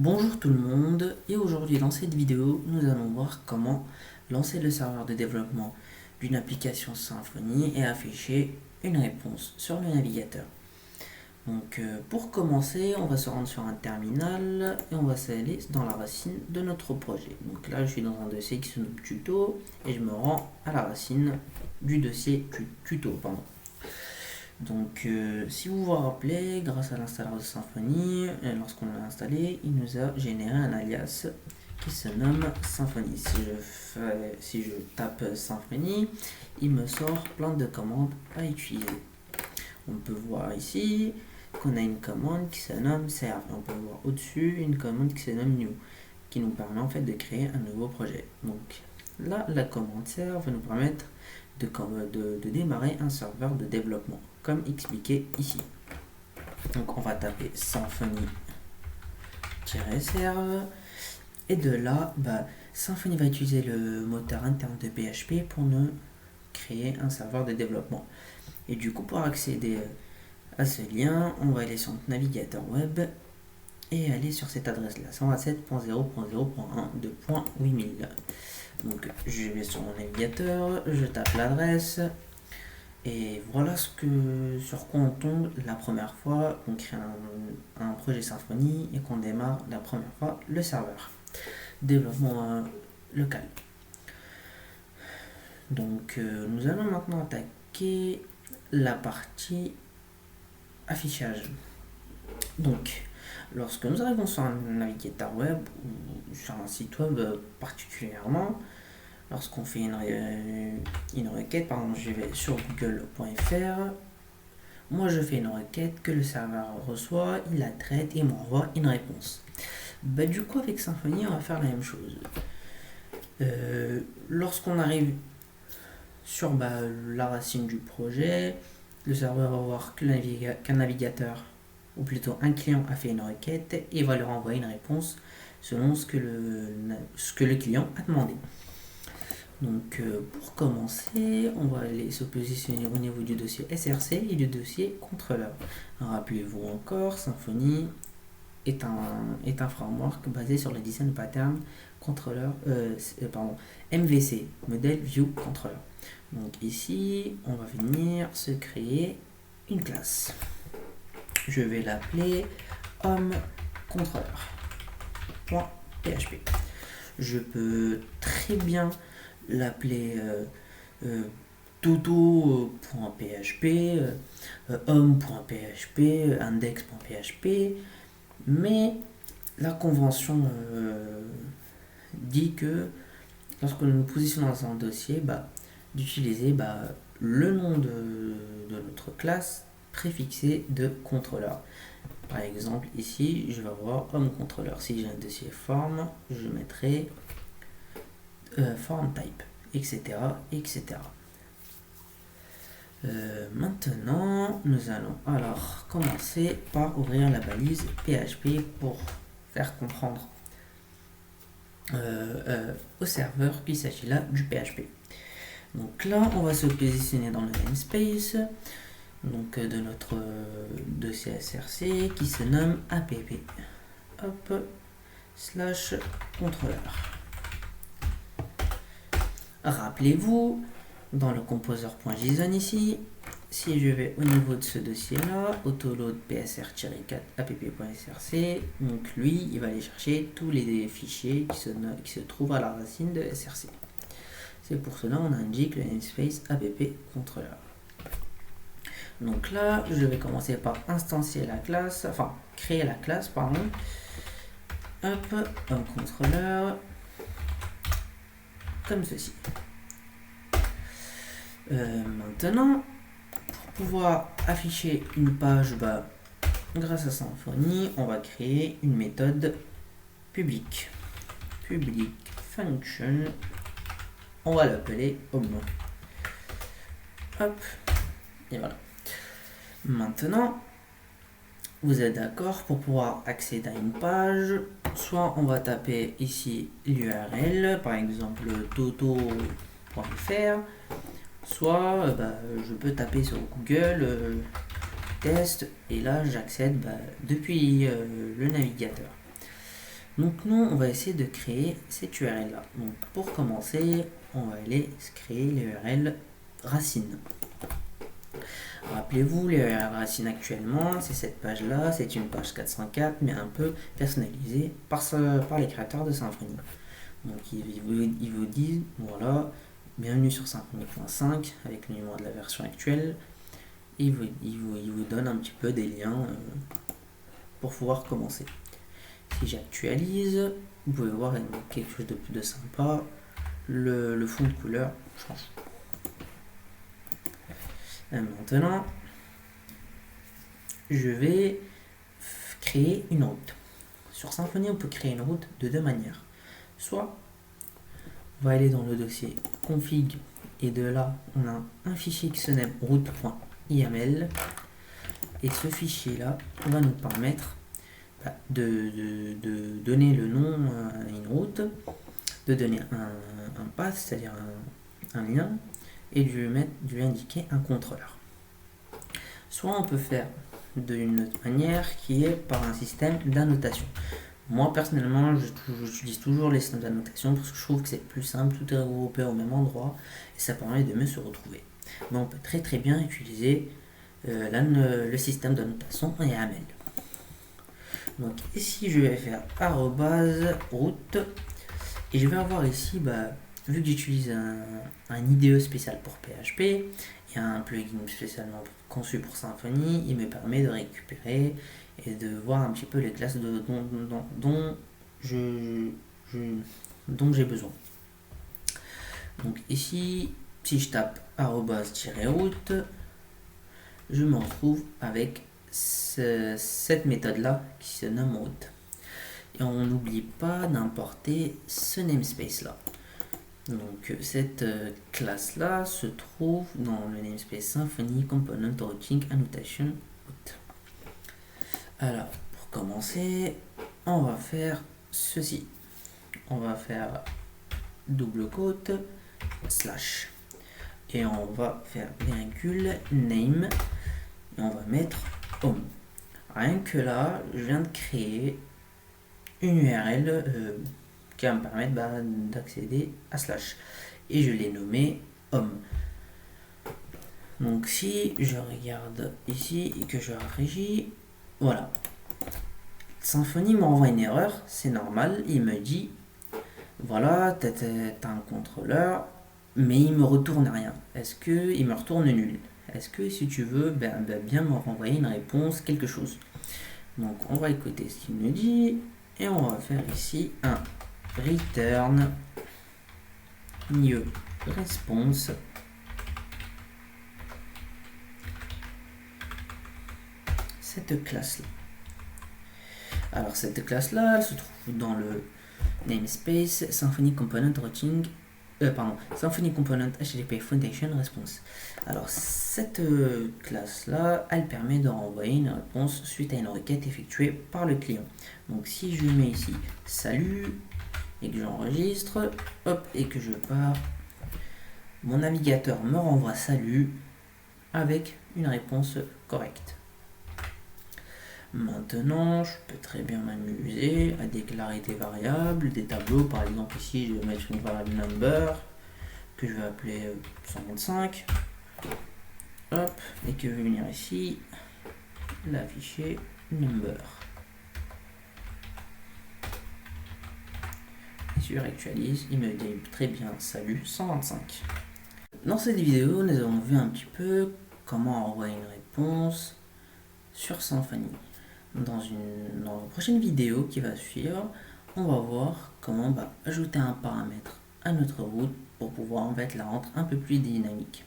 Bonjour tout le monde, et aujourd'hui dans cette vidéo, nous allons voir comment lancer le serveur de développement d'une application Symfony et afficher une réponse sur le navigateur. Pour commencer, on va se rendre sur un terminal et on va s'aller dans la racine de notre projet. Donc là, je suis dans un dossier qui se nomme tuto et je me rends à la racine du dossier tuto. Si vous vous rappelez, grâce à l'installeur de Symfony, lorsqu'on l'a installé, il nous a généré un alias qui se nomme Symfony. Si je tape Symfony, il me sort plein de commandes à utiliser. On peut voir ici qu'on a une commande qui se nomme serve. On peut voir au-dessus une commande qui se nomme new, qui nous permet en fait de créer un nouveau projet. Donc là, la commande serve va nous permettre de démarrer un serveur de développement, comme expliqué ici. Donc on va taper Symfony-serve et de là, Symfony va utiliser le moteur interne de PHP pour nous créer un serveur de développement. Et du coup, pour accéder à ce lien, on va aller sur notre navigateur web et aller sur cette adresse-là, 127.0.0.1.8000. Donc je vais sur mon navigateur, je tape l'adresse et voilà sur quoi on tombe la première fois qu'on crée un projet Symfony et qu'on démarre la première fois le serveur. Développement local. Donc nous allons maintenant attaquer la partie affichage. Donc lorsque nous arrivons sur un navigateur web ou sur un site web particulièrement, lorsqu'on fait une requête, par exemple je vais sur google.fr, moi je fais une requête que le serveur reçoit, il la traite et m'envoie une réponse. Du coup avec Symfony on va faire la même chose. Lorsqu'on arrive sur la racine du projet, le serveur va voir qu'un navigateur, ou plutôt un client a fait une requête et va leur envoyer une réponse selon ce que le client a demandé. Donc pour commencer, on va aller se positionner au niveau du dossier SRC et du dossier contrôleur. Rappelez-vous encore, Symfony est un framework basé sur le design pattern controller, MVC, Model View Controller. Donc ici, on va venir se créer une classe. Je vais l'appeler homecontroller.php. Je peux très bien l'appeler toto.php, home.php, index.php, mais la convention dit que lorsque nous nous positionnons dans un dossier, d'utiliser le nom de notre classe préfixé de contrôleur. Par exemple, ici, je vais avoir home controller. Si j'ai un dossier form, je mettrai form type, etc. etc. Maintenant, nous allons alors commencer par ouvrir la balise PHP pour faire comprendre au serveur qu'il s'agit là du PHP. Donc là, on va se positionner dans le namespace de notre dossier SRC qui se nomme app /contrôleur. Rappelez-vous, dans le composer.json ici, si je vais au niveau de ce dossier-là, autoload psr-4 app.src, donc lui, il va aller chercher tous les fichiers qui se trouvent à la racine de src. C'est pour cela on indique le namespace app controller. Donc là, je vais commencer par instancier la classe, créer la classe, home controller, comme ceci. Maintenant, pour pouvoir afficher une page, grâce à Symfony, on va créer une méthode public function. On va l'appeler home. Hop, et voilà. Maintenant, vous êtes d'accord, pour pouvoir accéder à une page, soit on va taper ici l'URL, par exemple toto.fr, soit je peux taper sur Google test et là j'accède depuis le navigateur. Donc nous, on va essayer de créer cette URL là. Donc pour commencer, on va aller créer l'URL racine. Rappelez-vous, l'URL racine actuellement, c'est cette page là, c'est une page 404 mais un peu personnalisée par les créateurs de Symfony. Donc ils vous disent, voilà, bienvenue sur Symfony.5 avec le numéro de la version actuelle. Il vous donne un petit peu des liens pour pouvoir commencer. Si j'actualise, vous pouvez voir quelque chose de plus de sympa. Le fond de couleur change. Et maintenant, je vais créer une route. Sur Symfony, on peut créer une route de deux manières. Soit on va aller dans le dossier config et de là, on a un fichier qui se nomme route.yml et ce fichier-là va nous permettre de donner le nom à une route, de donner un path, c'est-à-dire un lien, et de lui indiquer un contrôleur. Soit on peut faire d'une autre manière qui est par un système d'annotation. Moi personnellement, j'utilise toujours les systèmes d'annotation parce que je trouve que c'est plus simple, tout est regroupé au même endroit et ça permet de mieux se retrouver. Mais on peut très bien utiliser le système d'annotation YAML. Donc ici je vais faire @route et je vais avoir ici, vu que j'utilise un IDE spécial pour PHP et un plugin spécialement conçu pour Symfony, il me permet de récupérer et de voir un petit peu les classes dont j'ai besoin. Donc ici, si je tape @route, je me retrouve avec cette méthode là qui se nomme route. Et on n'oublie pas d'importer ce namespace là. Donc cette classe là se trouve dans le namespace Symfony Component Routing Annotation route. Alors pour commencer, on va faire ceci. On va faire double quote slash et on va faire virgule name et on va mettre home. Rien que là, je viens de créer une URL qui va me permettre d'accéder à slash et je l'ai nommé home. Donc si je regarde ici et que je rafraîchis, voilà, Symfony m'envoie une erreur, c'est normal, il me dit voilà, t'as un contrôleur mais il me retourne rien. Est-ce que il me retourne nul? Est-ce que si tu veux bien me renvoyer une réponse, quelque chose? Donc on va écouter ce qu'il me dit et on va faire ici un return new response cette classe là. Alors cette classe là, elle se trouve dans le namespace Symfony Component Routing Symfony Component HTTP Foundation Response. Alors cette classe là, elle permet de renvoyer une réponse suite à une requête effectuée par le client. Donc si je mets ici salut et que j'enregistre, hop, et que je pars, mon navigateur me renvoie salut avec une réponse correcte. Maintenant, je peux très bien m'amuser à déclarer des variables, des tableaux. Par exemple, ici, je vais mettre une variable number que je vais appeler 125. Hop, et que je vais venir ici, l'afficher number. Et si je réactualise, il me dit très bien salut 125. Dans cette vidéo, nous avons vu un petit peu comment envoyer une réponse sur Symfony. Dans la prochaine vidéo qui va suivre, on va voir comment ajouter un paramètre à notre route pour pouvoir la rendre un peu plus dynamique.